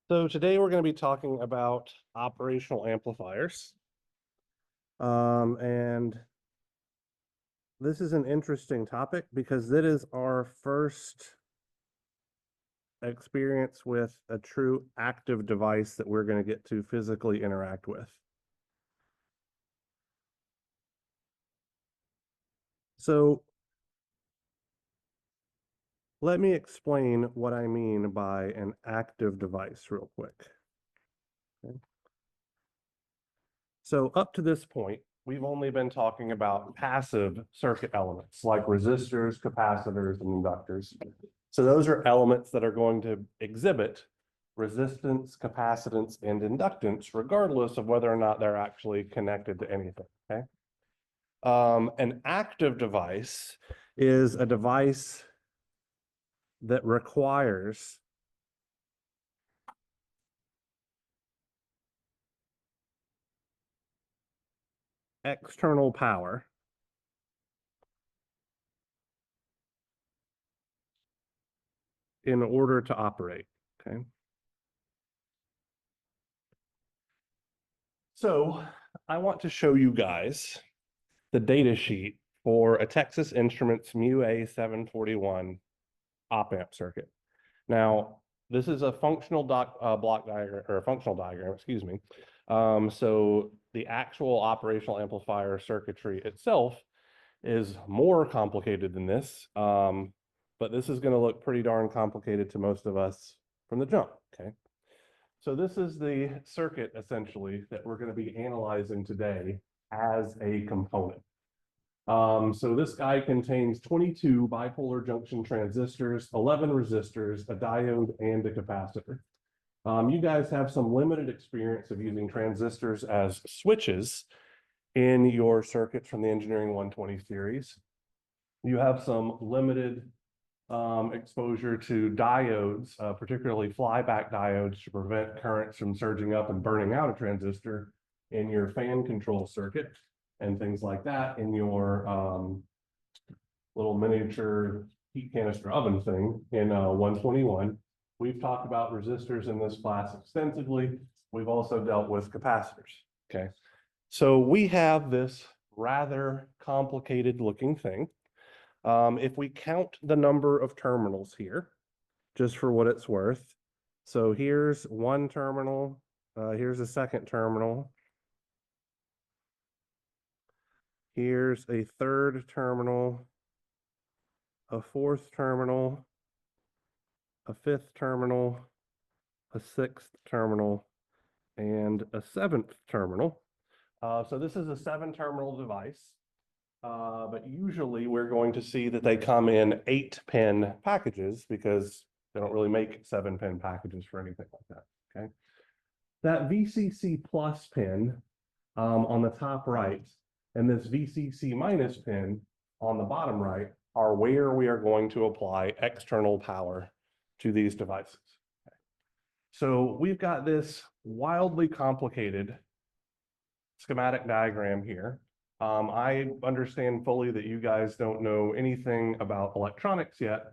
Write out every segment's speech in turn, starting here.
So today we're going to be talking about operational amplifiers. And this is an interesting topic because it is our first experience with a true active device that we're going to get to physically interact with. So let me explain what I mean by an active device real quick. Okay. So up to this point, we've only been talking about passive circuit elements like resistors, capacitors, and inductors. So those are elements that are going to exhibit resistance, capacitance, and inductance, regardless of whether or not they're actually connected to anything, okay? An active device is a device that requires external power in order to operate, okay? So I want to show you guys the data sheet for a Texas Instruments MU-A741 op-amp circuit. Now, this is a functional block diagram, or a functional diagram, excuse me. So the actual operational amplifier circuitry itself is more complicated than this, but this is going to look pretty darn complicated to most of us from the jump, okay? So this is the circuit, essentially, that we're going to be analyzing today as a component. So this guy contains 22 bipolar junction transistors, 11 resistors, a diode, and a capacitor. You guys have some limited experience of using transistors as switches in your circuits from the Engineering 120 series. You have some limited exposure to diodes, particularly flyback diodes, to prevent currents from surging up and burning out a transistor in your fan control circuit and things like that in your little miniature heat canister oven thing in 121. We've talked about resistors in this class extensively. We've also dealt with capacitors, okay? So we have this rather complicated looking thing. If we count the number of terminals here, just for what it's worth. So here's one terminal, here's a second terminal. Here's a third terminal, a fourth terminal, a fifth terminal, a sixth terminal, and a seventh terminal. So this is a 7-terminal device. But usually we're going to see that they come in 8-pin packages because they don't really make 7-pin packages for anything like that, okay? That VCC plus pin on the top right and this VCC minus pin on the bottom right are where we are going to apply external power to these devices. Okay. So we've got this wildly complicated schematic diagram here. I understand fully that you guys don't know anything about electronics yet.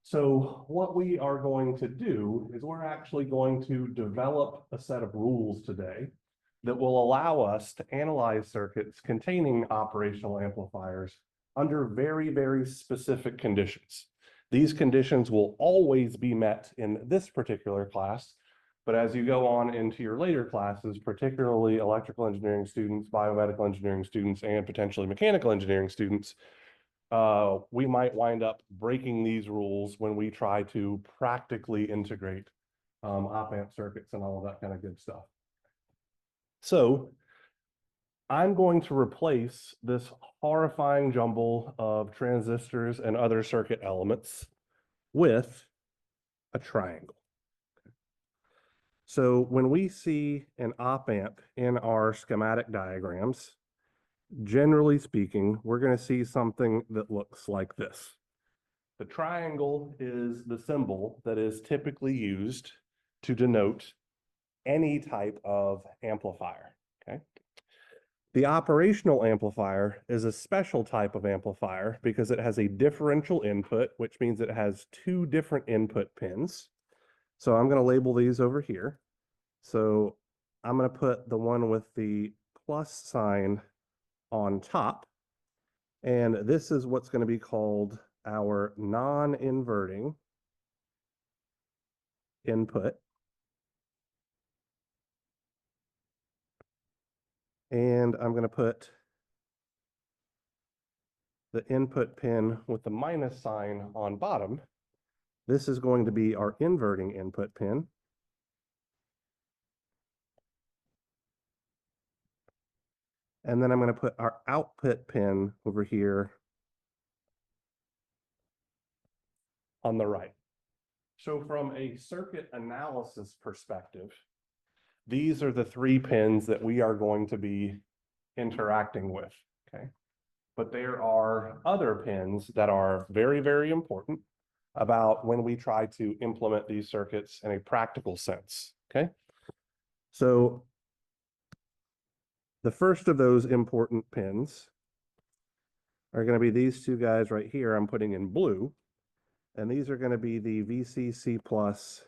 So what we are going to do is we're actually going to develop a set of rules today that will allow us to analyze circuits containing operational amplifiers under very, very specific conditions. These conditions will always be met in this particular class, but as you go on into your later classes, particularly electrical engineering students, biomedical engineering students, and potentially mechanical engineering students, we might wind up breaking these rules when we try to practically integrate op-amp circuits and all of that kind of good stuff. So I'm going to replace this horrifying jumble of transistors and other circuit elements with a triangle. So when we see an op-amp in our schematic diagrams, generally speaking, we're going to see something that looks like this. The triangle is the symbol that is typically used to denote any type of amplifier, okay? The operational amplifier is a special type of amplifier because it has a differential input, which means it has 2 different input pins. So I'm going to label these over here. So I'm going to put the one with the plus sign on top. And this is what's going to be called our non-inverting input. And I'm going to put the input pin with the minus sign on bottom. This is going to be our inverting input pin. And then I'm going to put our output pin over here on the right. So from a circuit analysis perspective, these are the 3 pins that we are going to be interacting with, okay? But there are other pins that are very, very important about when we try to implement these circuits in a practical sense, okay? So the first of those important pins are going to be these 2 guys right here I'm putting in blue. And these are going to be the VCC plus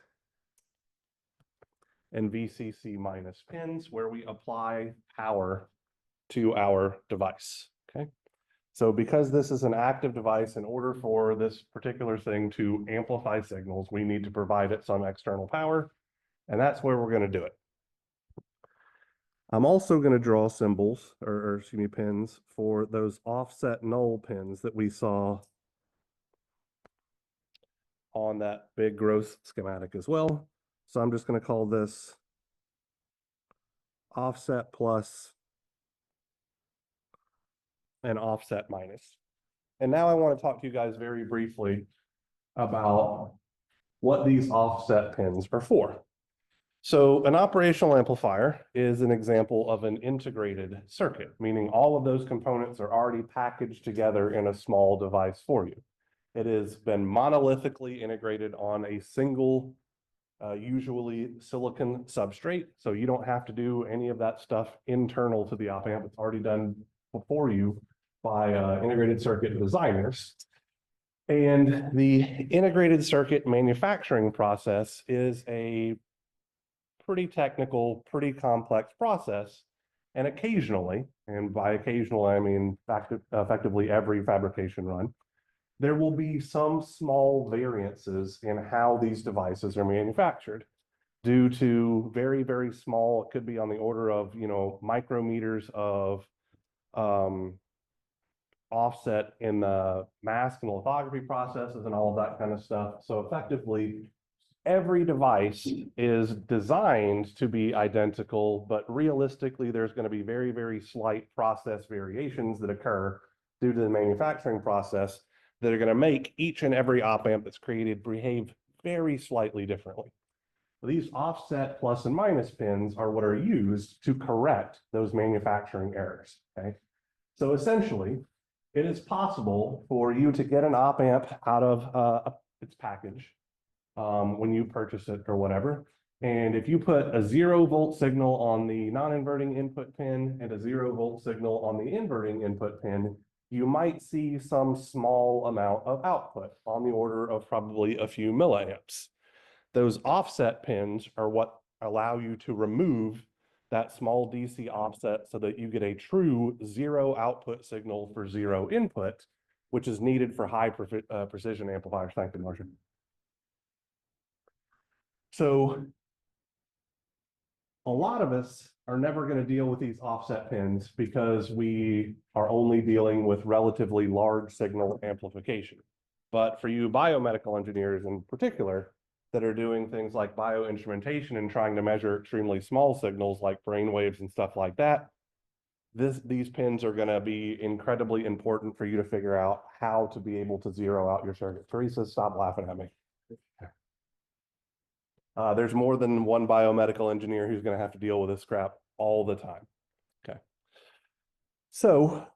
and VCC minus pins where we apply power to our device, okay? So because this is an active device, in order for this particular thing to amplify signals, we need to provide it some external power, and that's where we're going to do it. I'm also going to draw symbols, or excuse me, pins for those offset null pins that we saw on that big gross schematic as well. So I'm just going to call this offset plus and offset minus. And now I want to talk to you guys very briefly about what these offset pins are for. So an operational amplifier is an example of an integrated circuit, meaning all of those components are already packaged together in a small device for you. It has been monolithically integrated on a single, usually silicon substrate. So you don't have to do any of that stuff internal to the op amp. It's already done for you by integrated circuit designers. And the integrated circuit manufacturing process is a pretty technical, pretty complex process. And occasionally, and by occasional, I mean effectively every fabrication run, there will be some small variances in how these devices are manufactured due to very, very small, it could be on the order of, micrometers of offset in the mask and lithography processes and all of that kind of stuff. So effectively, every device is designed to be identical, but realistically, there's going to be very, very slight process variations that occur due to the manufacturing process that are going to make each and every op amp that's created behave very slightly differently. These offset plus and minus pins are what are used to correct those manufacturing errors, okay? So essentially, it is possible for you to get an op amp out of its package when you purchase it or whatever. And if you put a 0-volt signal on the non-inverting input pin and a 0-volt signal on the inverting input pin, you might see some small amount of output on the order of probably a few milliamps. Those offset pins are what allow you to remove that small DC offset so that you get a true 0 output signal for 0 input, which is needed for high precision amplifiers. Thank you, Marcia. So a lot of us are never going to deal with these offset pins because we are only dealing with relatively large signal amplification. But for you biomedical engineers in particular that are doing things like bioinstrumentation and trying to measure extremely small signals like brain waves and stuff like that, these pins are going to be incredibly important for you to figure out how to be able to zero out your circuit. Teresa, stop laughing at me. There's more than one biomedical engineer who's going to have to deal with this crap all the time. Okay. So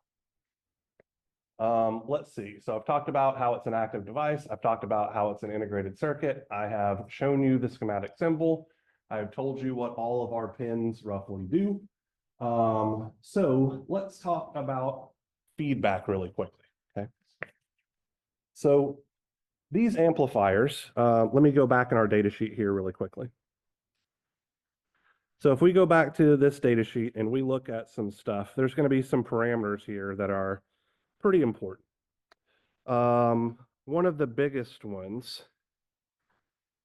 let's see. So I've talked about how it's an active device. I've talked about how it's an integrated circuit. I have shown you the schematic symbol. I've told you what all of our pins roughly do. So let's talk about feedback really quickly. Okay. So These amplifiers, let me go back in our data sheet here really quickly. So if we go back to this data sheet and we look at some stuff, there's going to be some parameters here that are pretty important. One of the biggest ones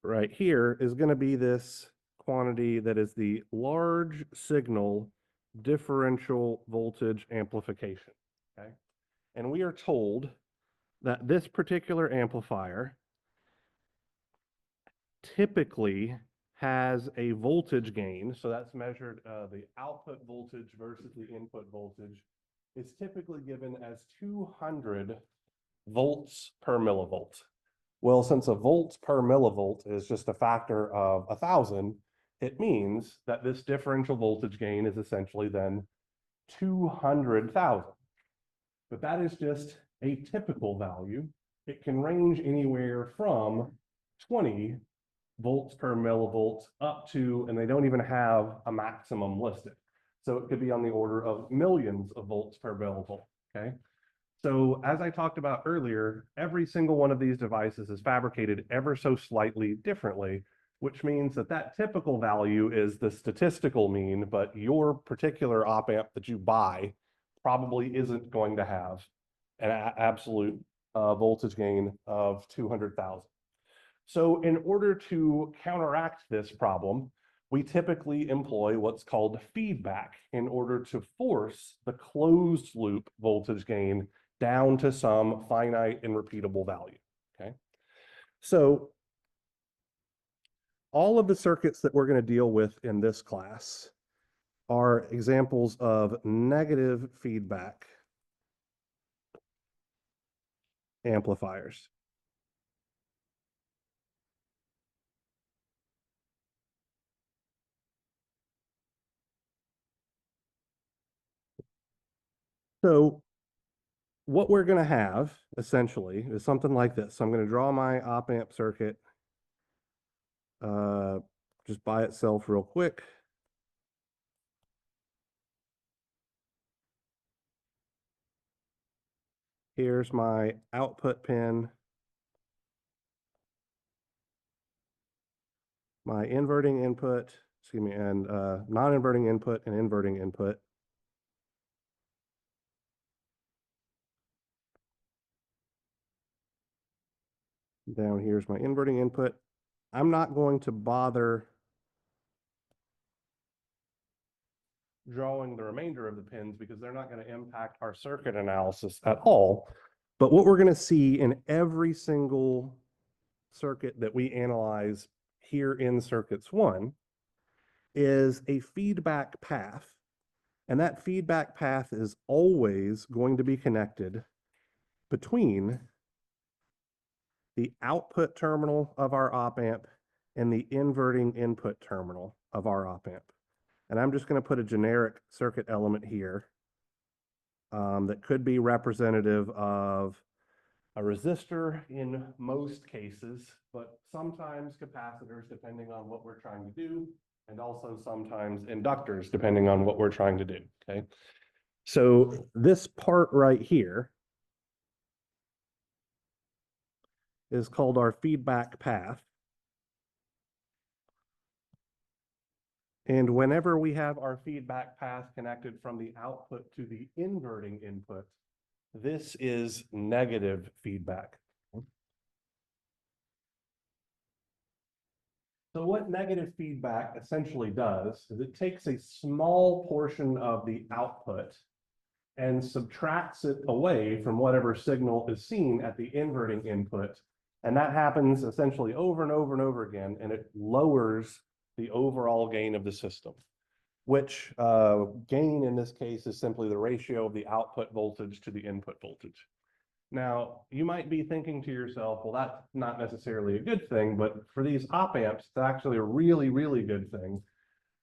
right here is going to be this quantity that is the large signal differential voltage amplification, okay? And we are told that this particular amplifier typically has a voltage gain, so that's measured the output voltage versus the input voltage, is typically given as 200 volts per millivolt. Well, since a volt per millivolt is just a factor of 1,000, it means that this differential voltage gain is essentially then 200,000. But that is just a typical value. It can range anywhere from 20 volts per millivolt up to, and they don't even have a maximum listed. So it could be on the order of millions of volts per millivolt, okay? So as I talked about earlier, every single one of these devices is fabricated ever so slightly differently, which means that that typical value is the statistical mean, but your particular op amp that you buy probably isn't going to have an absolute voltage gain of 200,000. So in order to counteract this problem, we typically employ what's called feedback in order to force the closed loop voltage gain down to some finite and repeatable value, okay? So all of the circuits that we're going to deal with in this class are examples of negative feedback amplifiers. So what we're going to have essentially is something like this. So I'm going to draw my op amp circuit just by itself real quick. Here's my output pin, my inverting input, excuse me, and non-inverting input and inverting input. Down here's my inverting input. I'm not going to bother drawing the remainder of the pins because they're not going to impact our circuit analysis at all. But what we're going to see in every single circuit that we analyze here in circuits 1 is a feedback path. And that feedback path is always going to be connected between the output terminal of our op amp and the inverting input terminal of our op amp. And I'm just going to put a generic circuit element here that could be representative of a resistor in most cases, but sometimes capacitors depending on what we're trying to do, and also sometimes inductors depending on what we're trying to do, okay? So this part right here is called our feedback path. And whenever we have our feedback path connected from the output to the inverting input, this is negative feedback. So what negative feedback essentially does is it takes a small portion of the output and subtracts it away from whatever signal is seen at the inverting input. And that happens essentially over and over and over again, and it lowers the overall gain of the system, which gain in this case is simply the ratio of the output voltage to the input voltage. Now, you might be thinking to yourself, well, that's not necessarily a good thing, but for these op amps, it's actually a really, really good thing,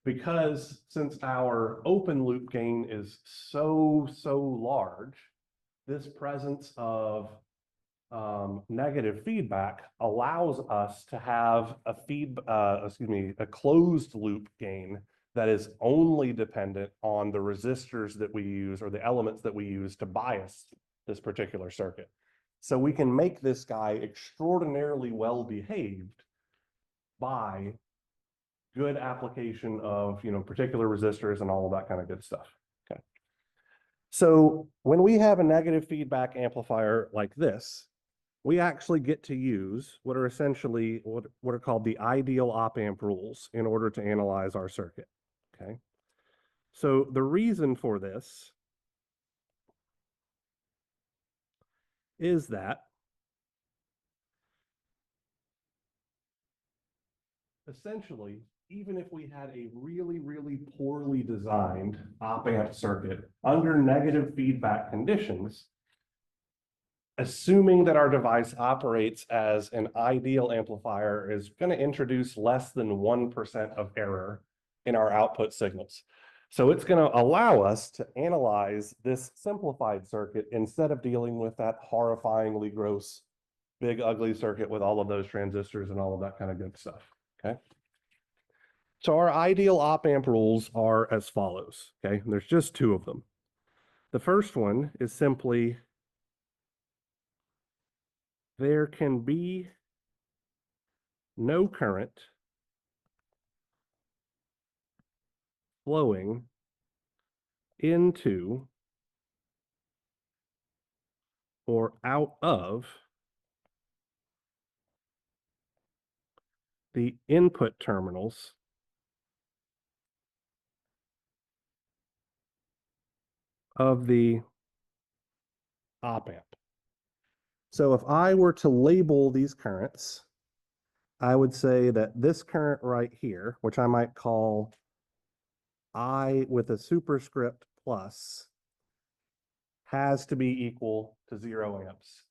because since our open loop gain is so large, this presence of negative feedback allows us to have a closed loop gain that is only dependent on the resistors that we use or the elements that we use to bias this particular circuit. So we can make this guy extraordinarily well behaved by good application of, particular resistors and all of that kind of good stuff. Okay. So when we have a negative feedback amplifier like this, we actually get to use what are essentially what are called the ideal op-amp rules in order to analyze our circuit. Okay. So the reason for this is that essentially, even if we had a really, really poorly designed op-amp circuit under negative feedback conditions, assuming that our device operates as an ideal amplifier is going to introduce less than 1% of error in our output signals. So it's going to allow us to analyze this simplified circuit instead of dealing with that horrifyingly gross, big, ugly circuit with all of those transistors and all of that kind of good stuff. Okay. So our ideal op-amp rules are as follows. Okay. And there's just two of them. The first one is simply there can be no current flowing into or out of the input terminals of the op-amp. So if I were to label these currents, I would say that this current right here, which I might call I with a superscript plus, has to be equal to 0 amps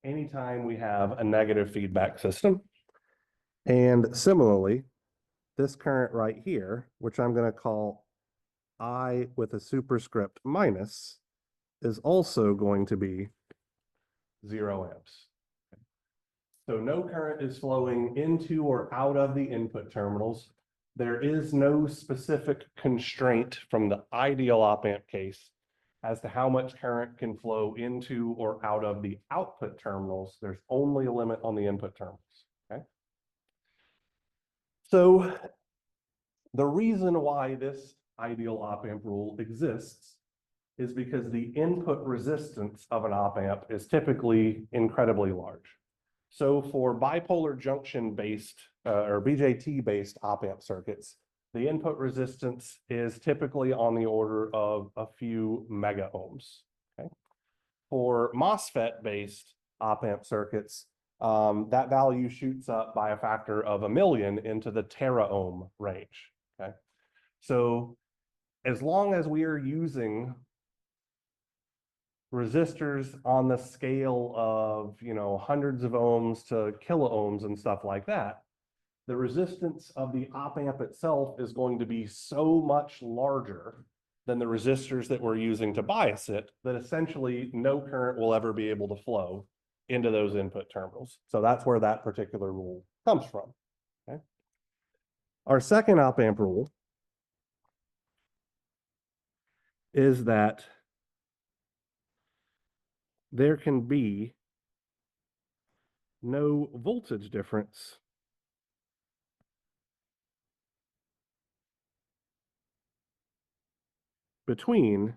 anytime we have a negative feedback system. And similarly, this current right here, which I'm going to call I with a superscript minus, is also going to be 0 amps. So no current is flowing into or out of the input terminals. There is no specific constraint from the ideal op-amp case as to how much current can flow into or out of the output terminals. There's only a limit on the input terminals. Okay. So the reason why this ideal op-amp rule exists is because the input resistance of an op-amp is typically incredibly large. So for bipolar junction based or BJT based op-amp circuits, the input resistance is typically on the order of a few mega ohms. Okay. For MOSFET based op-amp circuits, that value shoots up by a factor of 1,000,000 into the tera ohm range. Okay. So as long as we are using resistors on the scale of, hundreds of ohms to kilo ohms and stuff like that, the resistance of the op-amp itself is going to be so much larger than the resistors that we're using to bias it that essentially no current will ever be able to flow into those input terminals. So that's where that particular rule comes from. Okay. Our second op-amp rule is that there can be no voltage difference between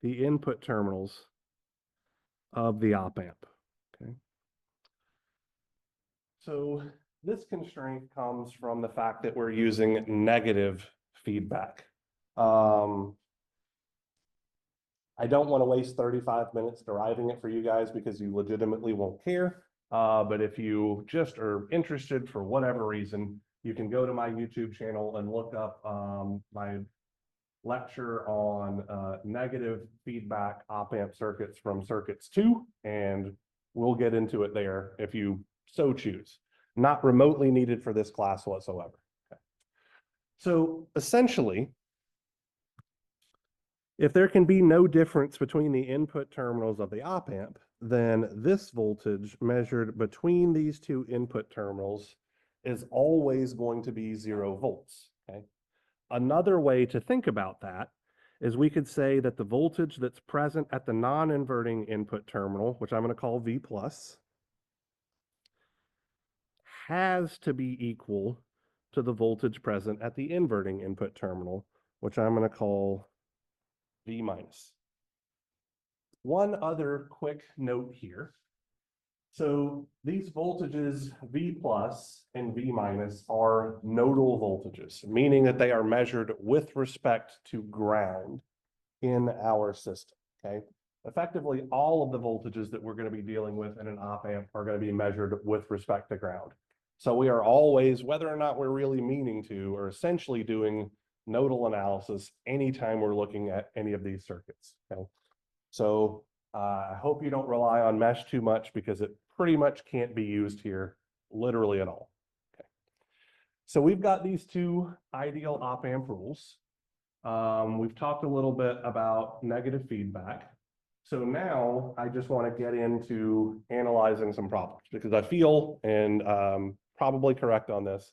the input terminals of the op-amp. Okay. So this constraint comes from the fact that we're using negative feedback. I don't want to waste 35 minutes deriving it for you guys because you legitimately won't care. But if you just are interested for whatever reason, you can go to my YouTube channel and look up my lecture on negative feedback op-amp circuits from circuits 2, and we'll get into it there if you so choose. Not remotely needed for this class whatsoever. Okay. So essentially, if there can be no difference between the input terminals of the op-amp, then this voltage measured between these two input terminals is always going to be 0 volts. Okay. Another way to think about that is we could say that the voltage that's present at the non-inverting input terminal, which I'm going to call V plus, has to be equal to the voltage present at the inverting input terminal, which I'm going to call V minus. One other quick note here. So these voltages V plus and V minus are nodal voltages, meaning that they are measured with respect to ground in our system, okay? Effectively, all of the voltages that we're going to be dealing with in an op amp are going to be measured with respect to ground. So we are always, whether or not we're really meaning to, or essentially doing nodal analysis anytime we're looking at any of these circuits, okay? So I hope you don't rely on mesh too much because it pretty much can't be used here literally at all. Okay. So we've got these two ideal op amp rules. We've talked a little bit about negative feedback. So now I just want to get into analyzing some problems because I feel, and probably correct on this,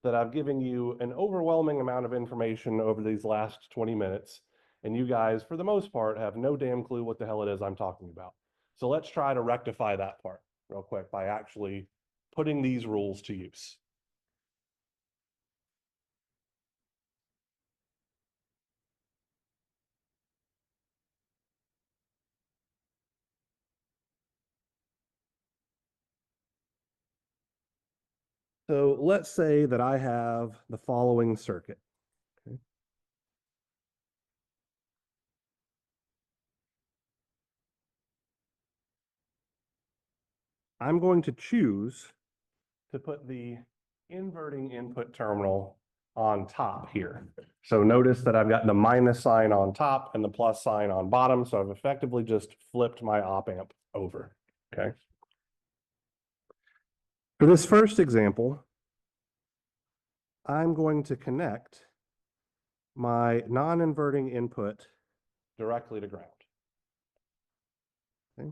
that I've given you an overwhelming amount of information over these last 20 minutes. And you guys, for the most part, have no damn clue what the hell it is I'm talking about. So let's try to rectify that part real quick by actually putting these rules to use. So let's say that I have the following circuit. Okay. I'm going to choose to put the inverting input terminal on top here. So notice that I've got the minus sign on top and the plus sign on bottom. So I've effectively just flipped my op amp over, okay? For this first example, I'm going to connect my non-inverting input directly to ground. Okay.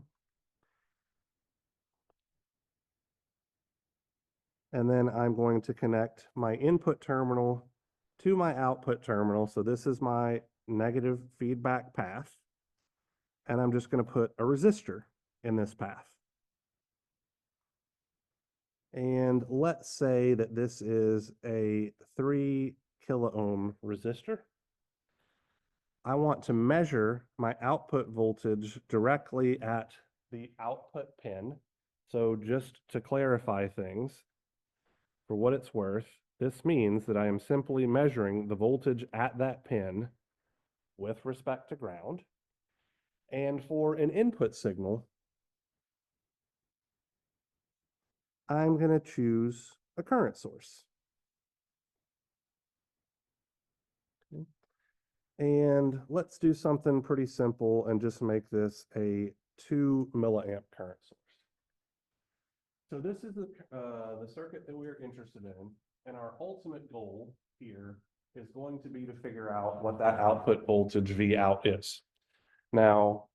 And then I'm going to connect my input terminal to my output terminal. So this is my negative feedback path. And I'm just going to put a resistor in this path. And let's say that this is a 3 kilo ohm resistor. I want to measure my output voltage directly at the output pin. So just to clarify things, for what it's worth, this means that I am simply measuring the voltage at that pin with respect to ground. And for an input signal, I'm going to choose a current source. Okay. And let's do something pretty simple and just make this a 2 milliamp current source. So this is the circuit that we're interested in, and our ultimate goal here is going to be to figure out what that output voltage V out is. Now,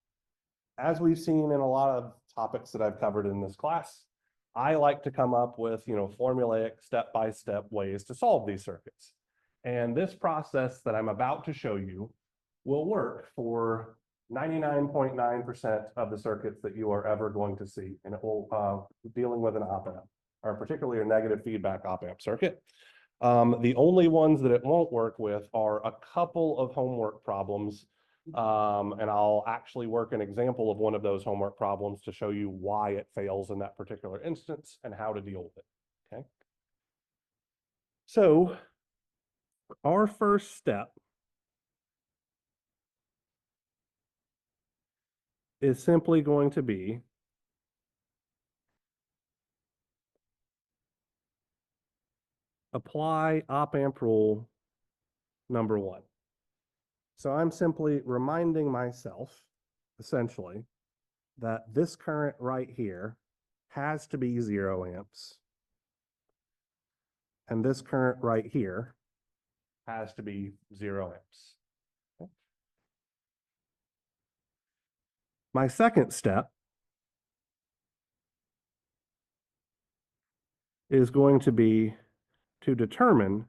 as we've seen in a lot of topics that I've covered in this class, I like to come up with, formulaic step-by-step ways to solve these circuits. And this process that I'm about to show you will work for 99.9% of the circuits that you are ever going to see. And it will dealing with an op amp, or particularly a negative feedback op amp circuit. The only ones that it won't work with are a couple of homework problems. And I'll actually work an example of one of those homework problems to show you why it fails in that particular instance and how to deal with it, okay? So our first step is simply going to be apply op amp rule number 1. So I'm simply reminding myself, essentially, that this current right here has to be 0 amps. And this current right here has to be 0 amps. Okay. My second step is going to be to determine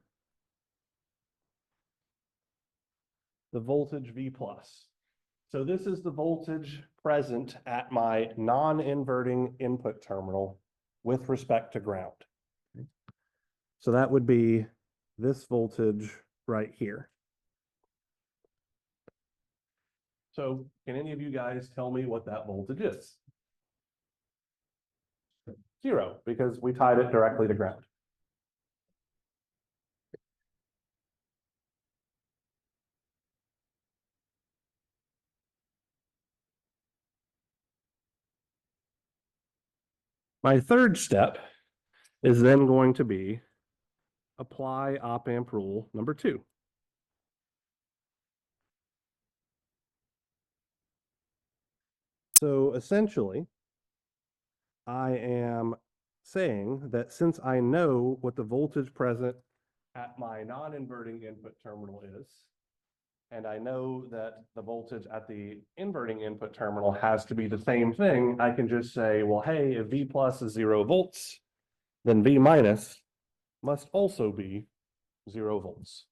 the voltage V plus. So this is the voltage present at my non-inverting input terminal with respect to ground. So that would be this voltage right here. So can any of you guys tell me what that voltage is? 0, because we tied it directly to ground. My third step is then going to be apply op amp rule number 2. So essentially, I am saying that since I know what the voltage present at my non-inverting input terminal is, and I know that the voltage at the inverting input terminal has to be the same thing, I can just say, well, hey, if V plus is 0 volts, then V minus must also be 0 volts.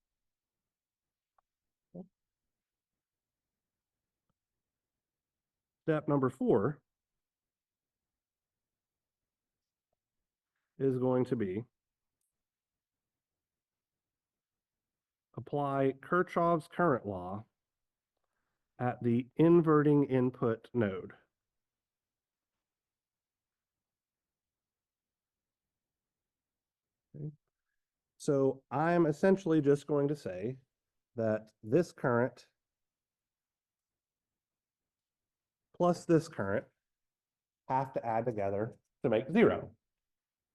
Step number 4 is going to be apply Kirchhoff's current law at the inverting input node. Okay. So I'm essentially just going to say that this current plus this current have to add together to make 0,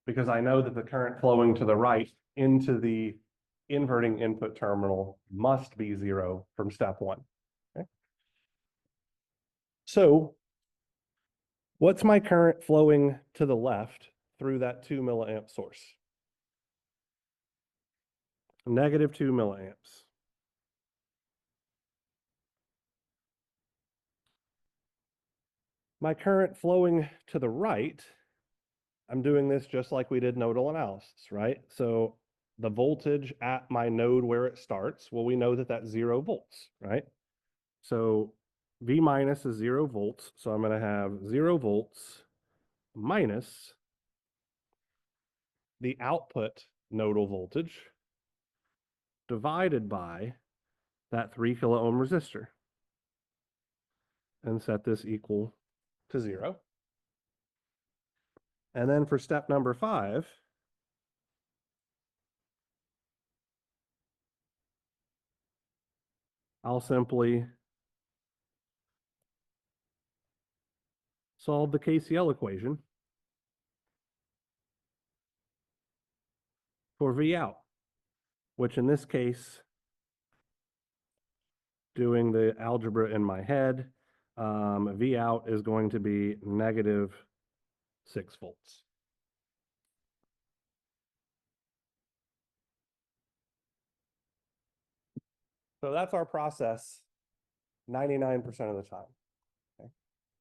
because I know that the current flowing to the right into the inverting input terminal must be 0 from step 1. Okay. So what's my current flowing to the left through that 2 milliamp source? Negative 2 milliamps. My current flowing to the right, I'm doing this just like we did nodal analysis, right? So the voltage at my node where it starts, well, we know that that's 0 volts, right? So V minus is 0 volts. So I'm going to have 0 volts minus the output nodal voltage divided by that 3 kilo ohm resistor, and set this equal to 0. And then for step number 5, I'll simply solve the KCL equation for V out, which in this case, doing the algebra in my head, V out is going to be negative 6 volts. So that's our process 99% of the time. Okay.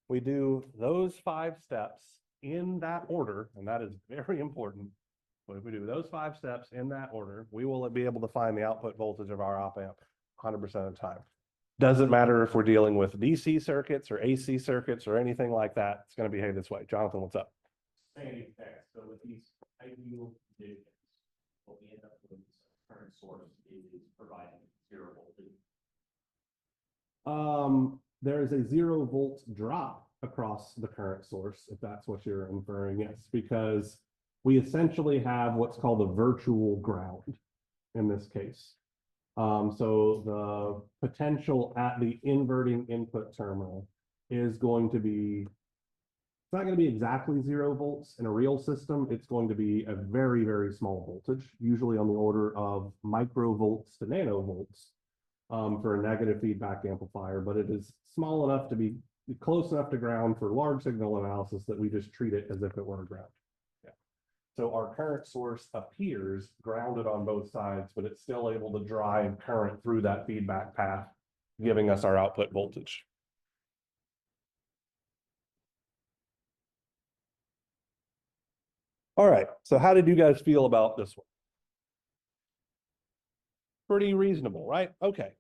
We do those 5 steps in that order, and that is very important. But if we do those 5 steps in that order, we will be able to find the output voltage of our op amp 100% of the time. Doesn't matter if we're dealing with DC circuits or AC circuits or anything like that, it's going to behave this way. Jonathan, what's up? Same text. So with these ideal conditions, what we end up with current source is providing 0 voltage. There is a 0 volt drop across the current source, if that's what you're inferring, yes, because we essentially have what's called a virtual ground in this case. So the potential at the inverting input terminal is going to be, it's not going to be exactly 0 volts in a real system. It's going to be a very, very small voltage, usually on the order of microvolts to nanovolts, for a negative feedback amplifier, but it is small enough to be close enough to ground for large signal analysis that we just treat it as if it were a ground. Yeah. So our current source appears grounded on both sides, but it's still able to drive current through that feedback path, giving us our output voltage. All right, so how did you guys feel about this one? Pretty reasonable, right? Okay.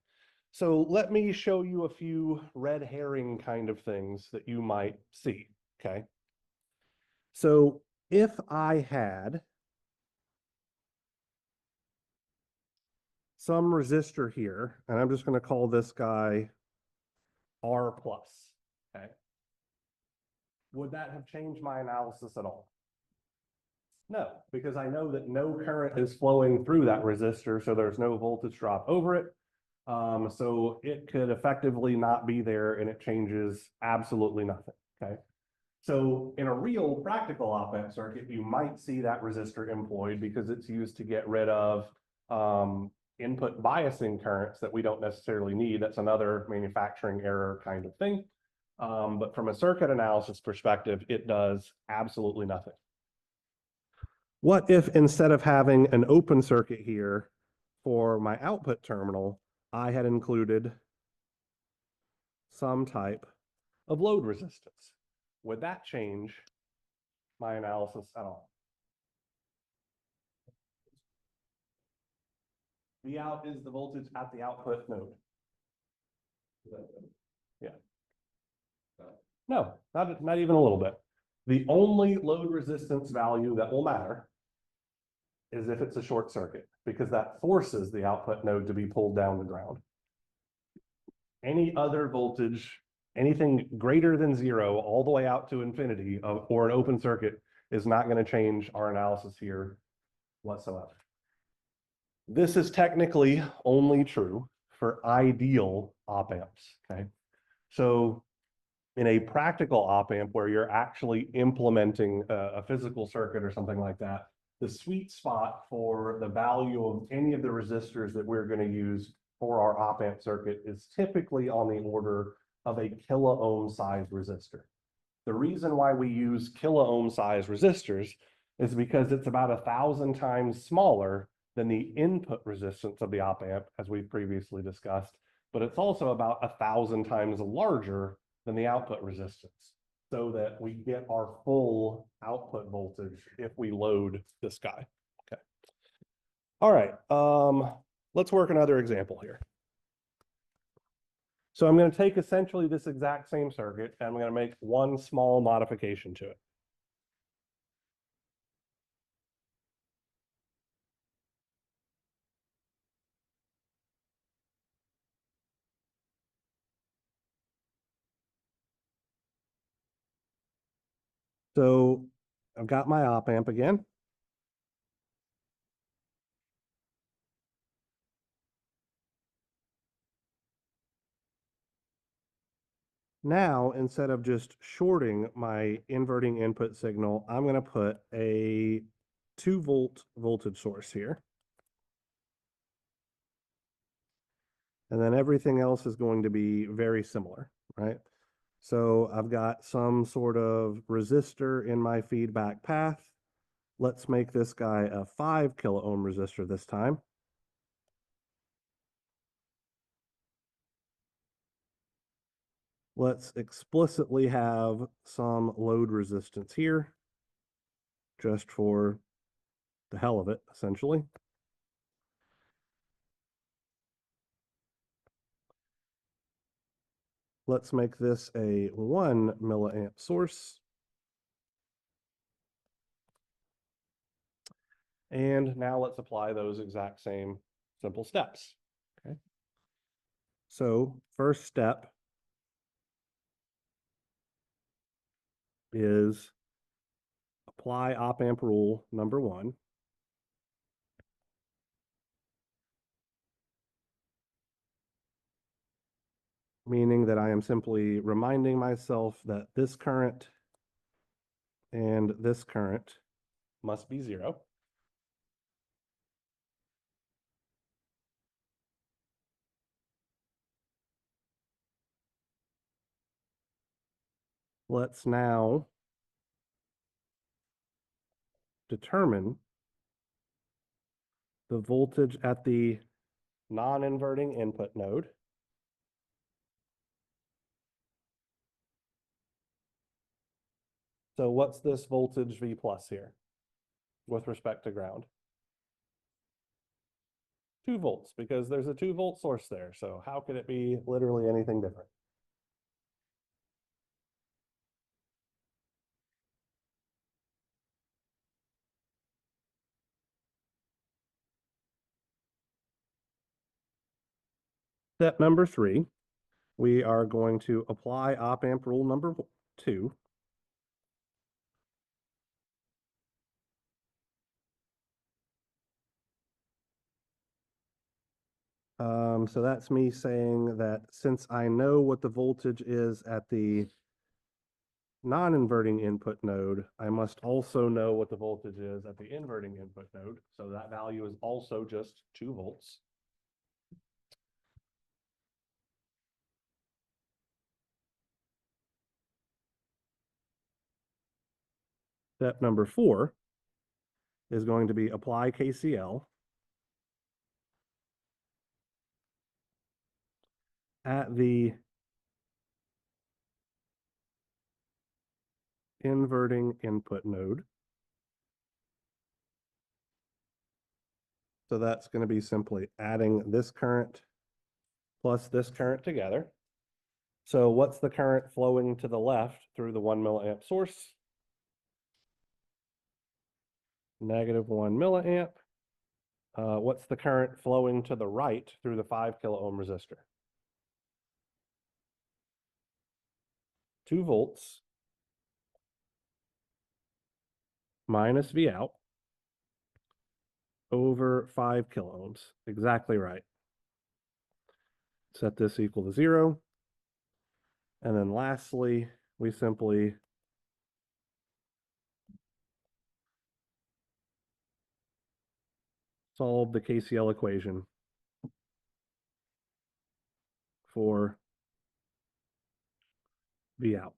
So let me show you a few red herring kind of things that you might see, okay? So if I had some resistor here, and I'm just going to call this guy R plus, okay? Would that have changed my analysis at all? No, because I know that no current is flowing through that resistor, so there's no voltage drop over it. So it could effectively not be there and it changes absolutely nothing, okay? So in a real practical op-amp circuit, you might see that resistor employed because it's used to get rid of input biasing currents that we don't necessarily need. That's another manufacturing error kind of thing. But from a circuit analysis perspective, it does absolutely nothing. What if instead of having an open circuit here for my output terminal, I had included some type of load resistance? Would that change my analysis at all? V out is the voltage at the output node. Yeah. No, not even a little bit. The only load resistance value that will matter is if it's a short circuit, because that forces the output node to be pulled down the ground. Any other voltage, anything greater than zero, all the way out to infinity, or an open circuit, is not going to change our analysis here whatsoever. This is technically only true for ideal op amps, okay? So in a practical op amp where you're actually implementing a physical circuit or something like that, the sweet spot for the value of any of the resistors that we're going to use for our op amp circuit is typically on the order of a kilo ohm size resistor. The reason why we use kilo ohm size resistors is because it's about 1,000 times smaller than the input resistance of the op amp, as we've previously discussed, but it's also about 1,000 times larger than the output resistance, so that we get our full output voltage if we load this guy. Okay. All right. Let's work another example here. So I'm going to take essentially this exact same circuit and I'm going to make one small modification to it. So I've got my op amp again. Now, instead of just shorting my inverting input signal, I'm going to put a 2-volt voltage source here. And then everything else is going to be very similar, right? So I've got some sort of resistor in my feedback path. Let's make this guy a 5 kilo ohm resistor this time. Let's explicitly have some load resistance here, just for the hell of it, essentially. Let's make this a 1 milliamp source. And now let's apply those exact same simple steps. Okay. So first step is apply op amp rule number 1. Meaning that I am simply reminding myself that this current and this current must be 0. Let's now determine the voltage at the non-inverting input node. So what's this voltage V plus here with respect to ground? 2 volts because there's a 2-volt source there. So how could it be literally anything different? Step number 3, we are going to apply op amp rule number 2. So that's me saying that since I know what the voltage is at the non-inverting input node, I must also know what the voltage is at the inverting input node. So that value is also just 2 volts. Step number 4 is going to be apply KCL at the inverting input node. So that's going to be simply adding this current plus this current together. So what's the current flowing to the left through the 1 milliamp source? -1 milliamp. What's the current flowing to the right through the 5 kilo ohm resistor? 2 volts minus V out over 5 kilo ohms. Exactly right. Set this equal to 0. And then lastly, we simply solve the KCL equation for V out,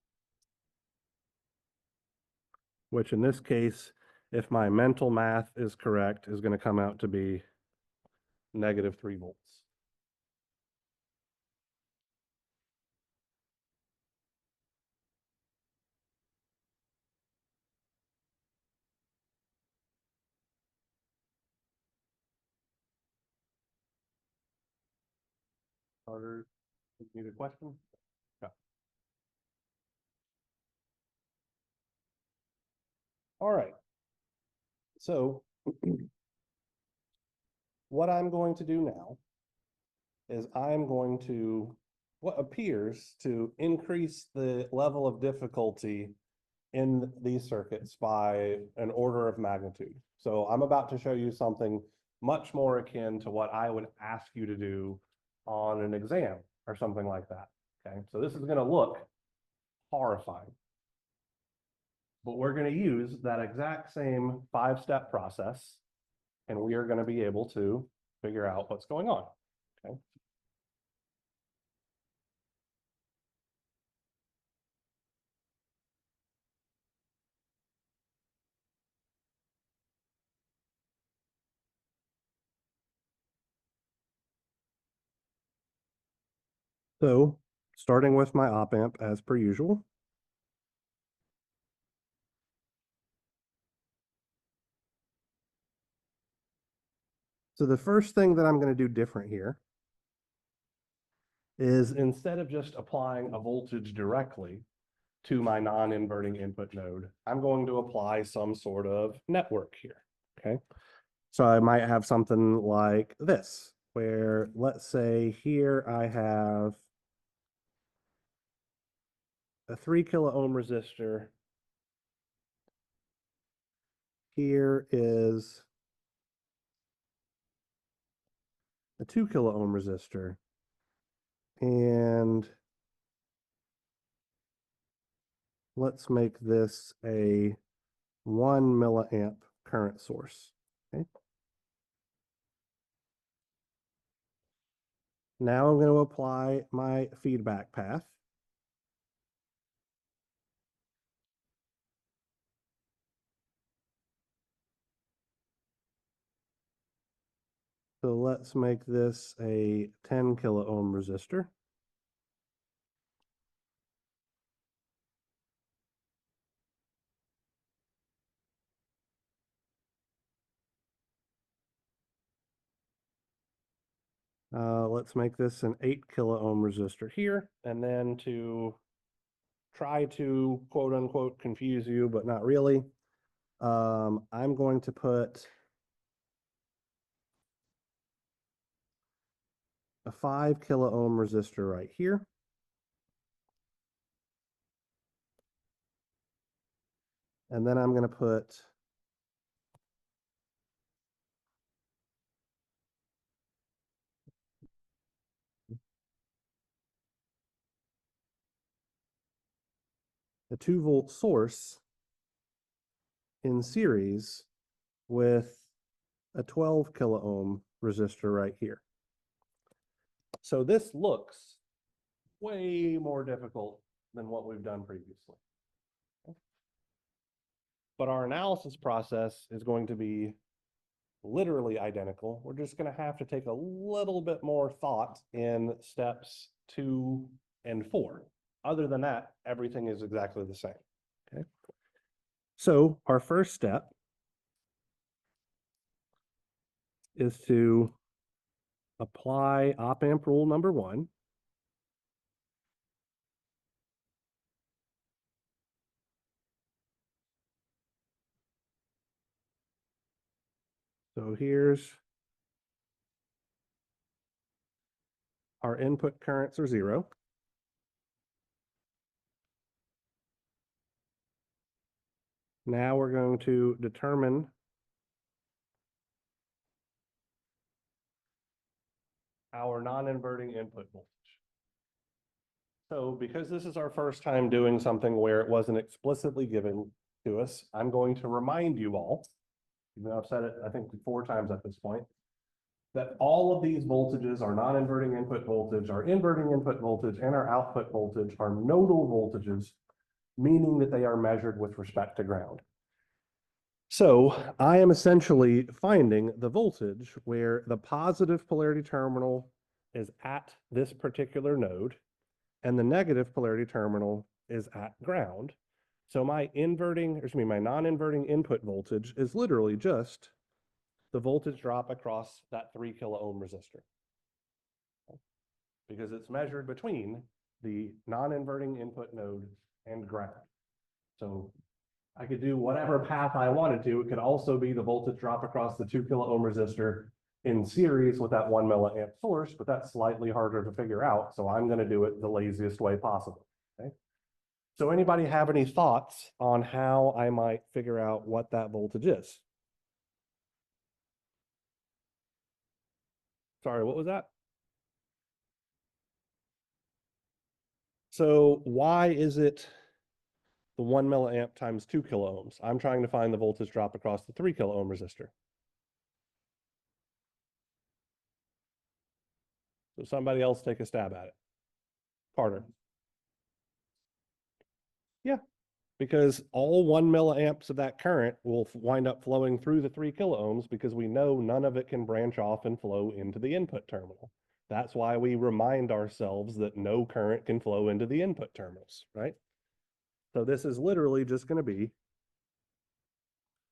which in this case, if my mental math is correct, is going to come out to be -3 volts. Carter, need a question? Yeah. All right. So what I'm going to do now is I'm going to, what appears to increase the level of difficulty in these circuits by an order of magnitude. So I'm about to show you something much more akin to what I would ask you to do on an exam or something like that. Okay, so this is going to look horrifying, but we're going to use that exact same 5-step process, and we are going to be able to figure out what's going on. Okay. So starting with my op amp as per usual. So the first thing that I'm going to do different here is instead of just applying a voltage directly to my non-inverting input node, I'm going to apply some sort of network here, okay? So I might have something like this, where let's say here I have a 3 kilo ohm resistor. Here is a 2 kilo ohm resistor. And let's make this a 1 milliamp current source. Okay. Now I'm going to apply my feedback path. So let's make this a 10 kilo ohm resistor. Let's make this an 8 kilo ohm resistor here. And then to try to quote unquote confuse you, but not really, I'm going to put a 5 kilo ohm resistor right here. And then I'm going to put a 2-volt source in series with a 12 kilo ohm resistor right here. So this looks way more difficult than what we've done previously. But our analysis process is going to be literally identical. We're just going to have to take a little bit more thought in steps 2 and 4. Other than that, everything is exactly the same. Okay. So our first step is to apply op-amp rule number 1. So here's our input currents are 0. Now we're going to determine our non-inverting input voltage. So because this is our first time doing something where it wasn't explicitly given to us, I'm going to remind you all, even though I've said it, I think 4 times at this point, that all of these voltages, our non-inverting input voltage, our inverting input voltage, and our output voltage are nodal voltages, meaning that they are measured with respect to ground. So I am essentially finding the voltage where the positive polarity terminal is at this particular node and the negative polarity terminal is at ground. So my non-inverting input voltage is literally just the voltage drop across that 3 kilo ohm resistor, because it's measured between the non-inverting input node and ground. So I could do whatever path I wanted to. It could also be the voltage drop across the 2 kilo ohm resistor in series with that 1 milliamp source, but that's slightly harder to figure out. So I'm going to do it the laziest way possible. Okay. So anybody have any thoughts on how I might figure out what that voltage is? Sorry, what was that? So why is it the 1 milliamp times 2 kilo ohms? I'm trying to find the voltage drop across the 3 kilo ohm resistor. So somebody else take a stab at it. Carter. Yeah, because all 1 milliamps of that current will wind up flowing through the 3 kilo ohms because we know none of it can branch off and flow into the input terminal. That's why we remind ourselves that no current can flow into the input terminals, right? So this is literally just going to be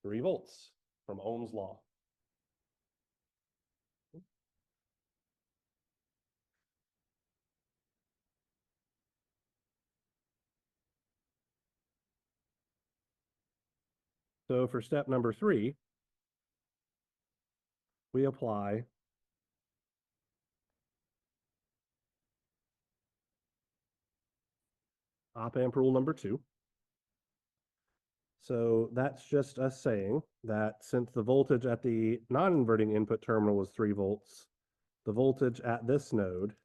3 volts from Ohm's law. So for step number 3, we apply op-amp rule number 2. So that's just us saying that since the voltage at the non-inverting input terminal was 3 volts, the voltage at this node,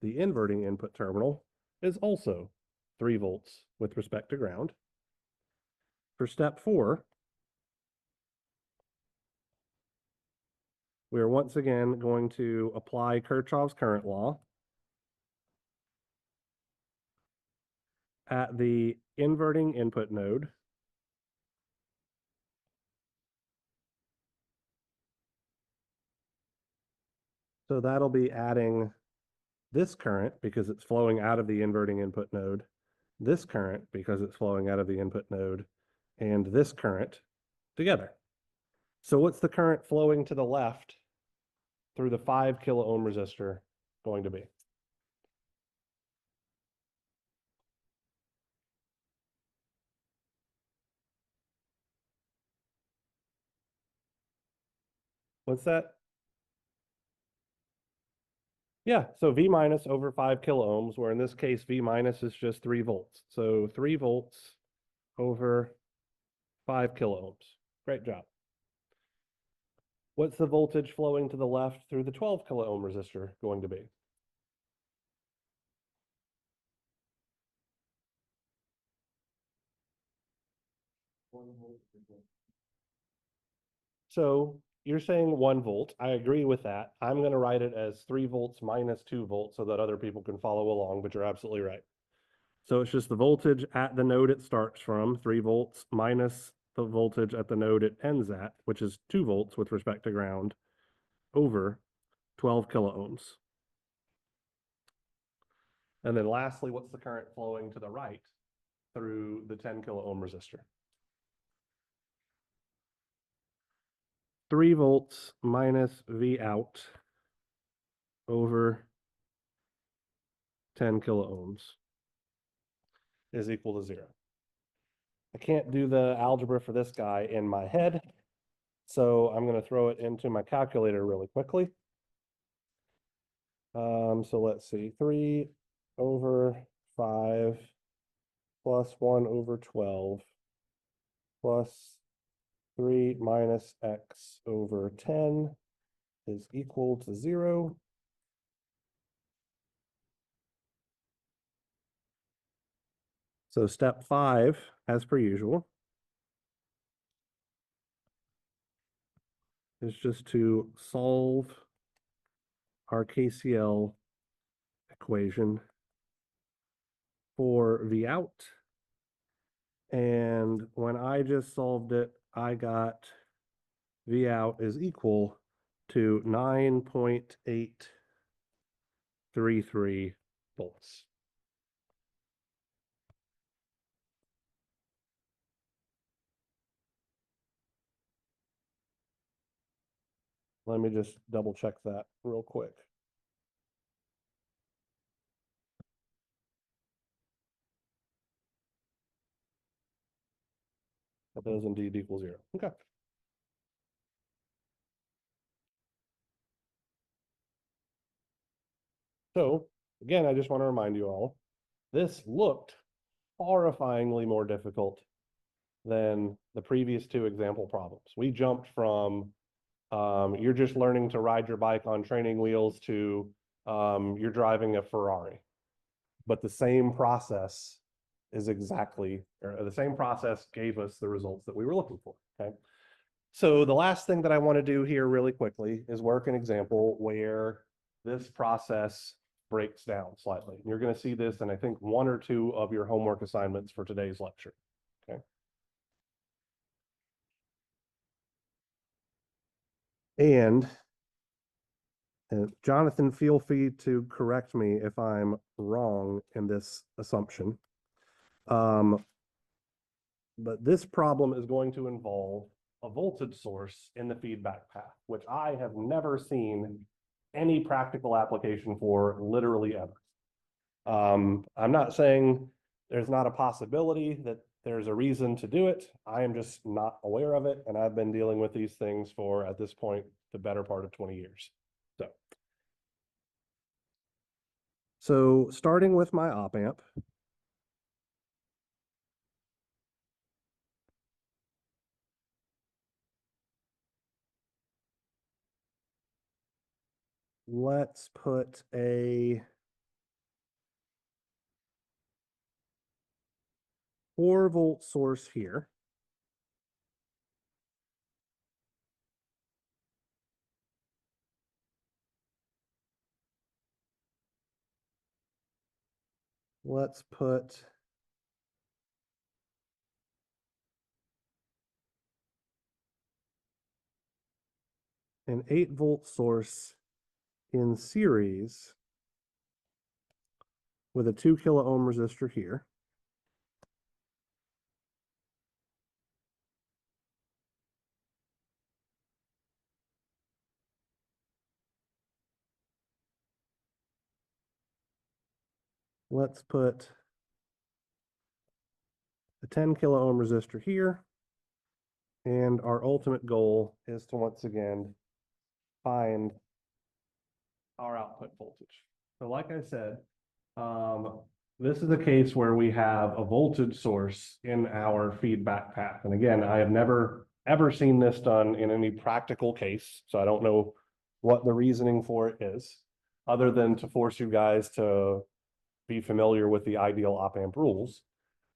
the inverting input terminal, is also 3 volts with respect to ground. For step 4, we are once again going to apply Kirchhoff's current law at the inverting input node. So that'll be adding this current because it's flowing out of the inverting input node, this current because it's flowing out of the input node, and this current together. So what's the current flowing to the left through the 5 kilo ohm resistor going to be? What's that? Yeah, so V minus over 5 kilo ohms, where in this case, V minus is just 3 volts. So 3 volts over 5 kilo ohms. Great job. What's the voltage flowing to the left through the 12 kilo ohm resistor going to be? So you're saying 1 volt. I agree with that. I'm going to write it as 3 volts minus 2 volts so that other people can follow along, but you're absolutely right. So it's just the voltage at the node it starts from, 3 volts, minus the voltage at the node it ends at, which is 2 volts with respect to ground, over 12 kilo ohms. And then lastly, what's the current flowing to the right through the 10 kilo ohm resistor? 3 volts minus V out over 10 kilo ohms is equal to 0. I can't do the algebra for this guy in my head, so I'm going to throw it into my calculator really quickly. So let's see, 3 over 5 plus 1 over 12 plus 3 minus x over 10 is equal to 0. So step 5, as per usual, is just to solve our KCL equation for V out. And when I just solved it, I got V out is equal to 9.833 volts. Let me just double check that real quick. That does indeed equal 0. Okay. So again, I just want to remind you all, this looked horrifyingly more difficult than the previous 2 example problems. We jumped from you're just learning to ride your bike on training wheels to you're driving a Ferrari. But the same process is exactly, or the same process gave us the results that we were looking for, okay? So the last thing that I want to do here really quickly is work an example where this process breaks down slightly. You're going to see this in, I think, 1 or 2 of your homework assignments for today's lecture, okay? And Jonathan, feel free to correct me if I'm wrong in this assumption. But this problem is going to involve a voltage source in the feedback path, which I have never seen any practical application for literally ever. I'm not saying there's not a possibility that there's a reason to do it. I am just not aware of it. And I've been dealing with these things for, at this point, the better part of 20 years. So starting with my op amp, let's put a 4-volt source here. Let's put an 8-volt source in series with a 2 kilo ohm resistor here. let's put the 10 kilo ohm resistor here. And our ultimate goal is to once again find our output voltage. So like I said, this is a case where we have a voltage source in our feedback path. And again, I have never ever seen this done in any practical case. So I don't know what the reasoning for it is, other than to force you guys to be familiar with the ideal op-amp rules.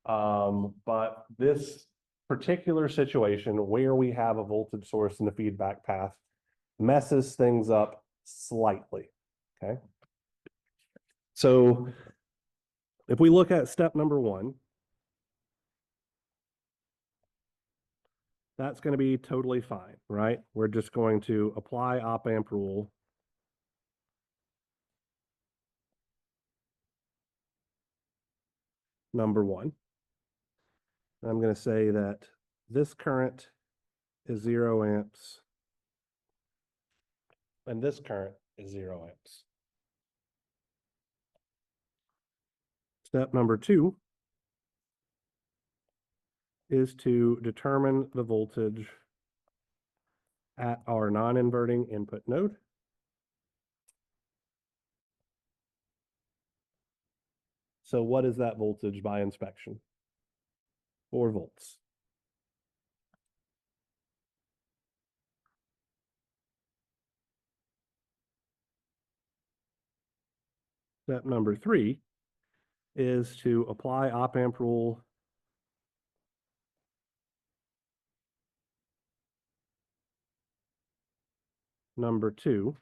But this particular situation where we have a voltage source in the feedback path messes things up slightly, okay? So if we look at step number 1, that's going to be totally fine, right? We're just going to apply op-amp rule. Number 1. I'm going to say that this current is 0 amps and this current is 0 amps. Step number 2 is to determine the voltage at our non-inverting input node. So what is that voltage by inspection? 4 volts. Step number 3 is to apply op-amp rule number 2.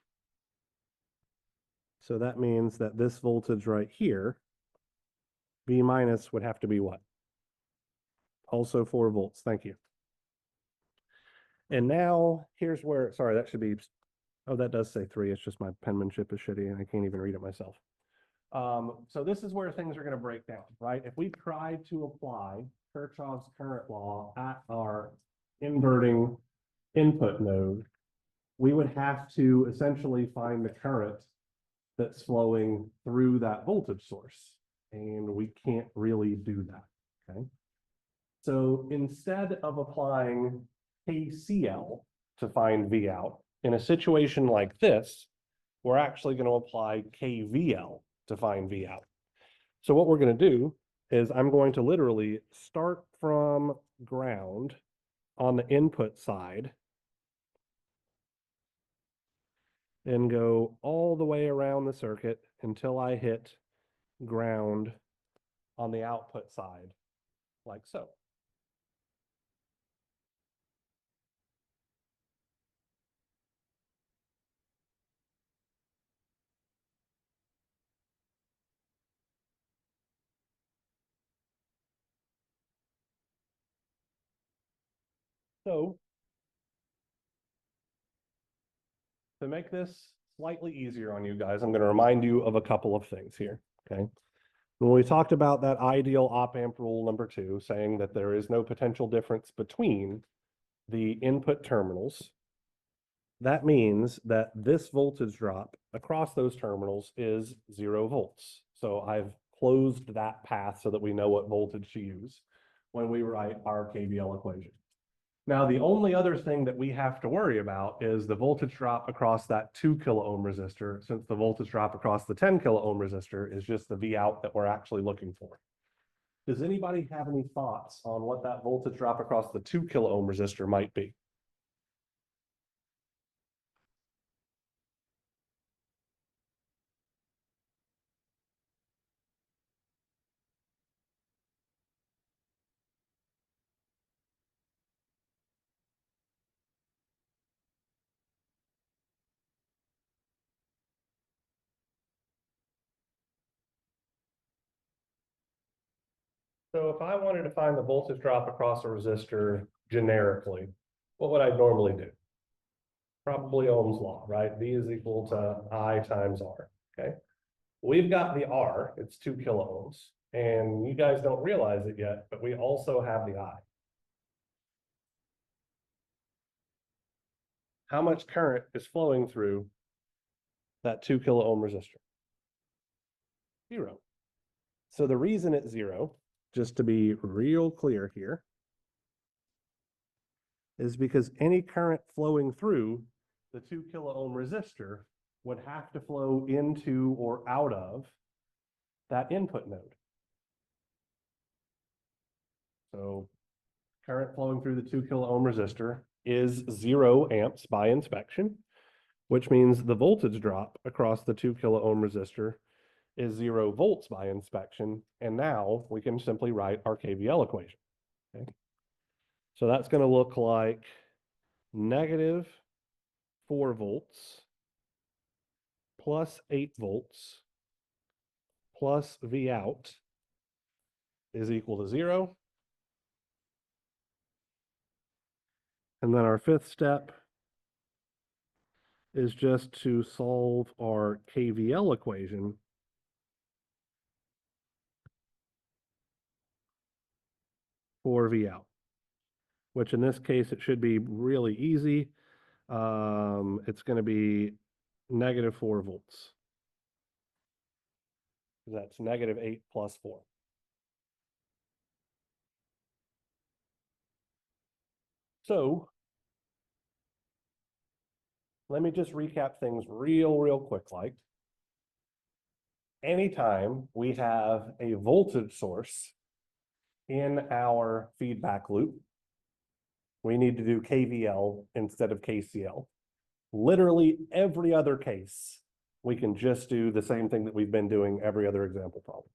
So that means that this voltage right here, V minus, would have to be what? Also 4 volts. Thank you. And now here's where, sorry, that should be, oh, that does say 3. It's just my penmanship is shitty and I can't even read it myself. So this is where things are going to break down, right? If we try to apply Kirchhoff's current law at our inverting input node, we would have to essentially find the current that's flowing through that voltage source. And we can't really do that, okay? So instead of applying KCL to find V out, in a situation like this, we're actually going to apply KVL to find V out. So what we're going to do is I'm going to literally start from ground on the input side and go all the way around the circuit until I hit ground on the output side, like so. So to make this slightly easier on you guys, I'm going to remind you of a couple of things here, okay? When we talked about that ideal op-amp rule number 2, saying that there is no potential difference between the input terminals, that means that this voltage drop across those terminals is 0 volts. So I've closed that path so that we know what voltage to use when we write our KVL equation. Now, the only other thing that we have to worry about is the voltage drop across that 2 kilo ohm resistor, since the voltage drop across the 10 kilo ohm resistor is just the V out that we're actually looking for. Does anybody have any thoughts on what that voltage drop across the 2 kilo ohm resistor might be? So if I wanted to find the voltage drop across a resistor generically, what would I normally do? Probably Ohm's law, right? V is equal to I times R, okay? We've got the R, it's 2 kilo ohms, and you guys don't realize it yet, but we also have the I. How much current is flowing through that 2 kilo ohm resistor? 0. So the reason it's 0, just to be real clear here, is because any current flowing through the 2 kilo ohm resistor would have to flow into or out of that input node. So current flowing through the 2 kilo ohm resistor is 0 amps by inspection, which means the voltage drop across the 2 kilo ohm resistor is 0 volts by inspection. And now we can simply write our KVL equation. Okay. So that's going to look like negative 4 volts plus 8 volts plus V out is equal to 0. And then our fifth step is just to solve our KVL equation for V out, which in this case, it should be really easy. It's going to be negative 4 volts. That's negative 8 plus 4. So let me just recap things real quick. Like anytime we have a voltage source in our feedback loop, we need to do KVL instead of KCL. Literally every other case, we can just do the same thing that we've been doing every other example problem.